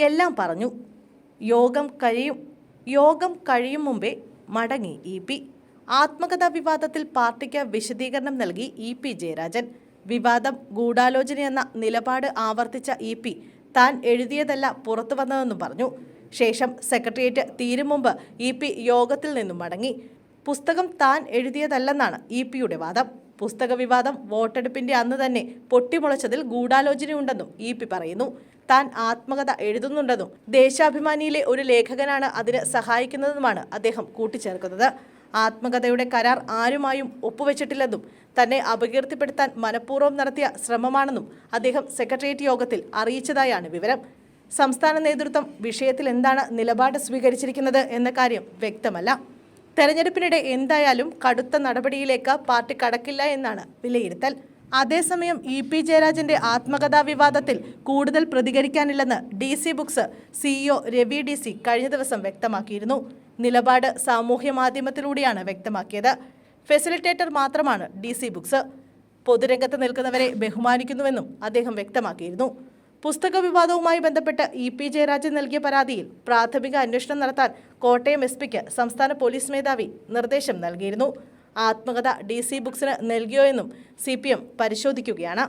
എല്ലാം പറഞ്ഞു. യോഗം കഴിയും മുമ്പേ മടങ്ങി EP. ആത്മകഥാ വിവാദത്തിൽ പാർട്ടിക്ക് വിശദീകരണം നൽകി EP ജയരാജൻ. വിവാദം ഗൂഢാലോചനയെന്ന നിലപാട് ആവർത്തിച്ച EP താൻ എഴുതിയതല്ല പുറത്തു വന്നതെന്നും പറഞ്ഞു. ശേഷം സെക്രട്ടേറിയറ്റ് തീരും മുമ്പ് EP യോഗത്തിൽ നിന്നും മടങ്ങി. പുസ്തകം താൻ എഴുതിയതല്ലെന്നാണ് EP-യുടെ വാദം. പുസ്തക വിവാദം വോട്ടെടുപ്പിന്റെ അന്ന് തന്നെ പൊട്ടിമുളച്ചതിൽ ഗൂഢാലോചനയുണ്ടെന്നും EP പറയുന്നു. താൻ ആത്മകഥ എഴുതുന്നുണ്ടെന്നും ദേശാഭിമാനിയിലെ ഒരു ലേഖകനാണ് അതിന് സഹായിക്കുന്നതെന്നുമാണ് അദ്ദേഹം കൂട്ടിച്ചേർക്കുന്നത്. ആത്മകഥയുടെ കരാർ ആരുമായും ഒപ്പുവെച്ചിട്ടില്ലെന്നും തന്നെ അപകീർത്തിപ്പെടുത്താൻ മനഃപൂർവ്വം നടത്തിയ ശ്രമമാണെന്നും അദ്ദേഹം സെക്രട്ടേറിയറ്റ് യോഗത്തിൽ അറിയിച്ചതായാണ് വിവരം. സംസ്ഥാന നേതൃത്വം വിഷയത്തിൽ എന്താണ് നിലപാട് സ്വീകരിച്ചിരിക്കുന്നത് എന്ന കാര്യം വ്യക്തമല്ല. തെരഞ്ഞെടുപ്പിനിടെ എന്തായാലും കടുത്ത നടപടിയിലേക്ക് പാർട്ടി കടക്കില്ല എന്നാണ് വിലയിരുത്തൽ. അതേസമയം EP ജയരാജന്റെ ആത്മകഥാ വിവാദത്തിൽ കൂടുതൽ പ്രതികരിക്കാനില്ലെന്ന് DC books CEO Ravi DC കഴിഞ്ഞ ദിവസം വ്യക്തമാക്കിയിരുന്നു. നിലപാട് സാമൂഹ്യ മാധ്യമത്തിലൂടെയാണ് വ്യക്തമാക്കിയത്. ഫെസിലിറ്റേറ്റർ മാത്രമാണ് DC ബുക്സ്. പൊതുരംഗത്ത് നിൽക്കുന്നവരെ ബഹുമാനിക്കുന്നുവെന്നും അദ്ദേഹം വ്യക്തമാക്കിയിരുന്നു. പുസ്തക വിവാദവുമായി ബന്ധപ്പെട്ട് EP ജയരാജൻ നൽകിയ പരാതിയിൽ പ്രാഥമിക അന്വേഷണം നടത്താൻ കോട്ടയം SP-ക്ക് സംസ്ഥാന പോലീസ് മേധാവി നിർദ്ദേശം നൽകിയിരുന്നു. ആത്മകഥ DC ബുക്സിന് നൽകിയോ എന്നും CPM പരിശോധിക്കുകയാണ്.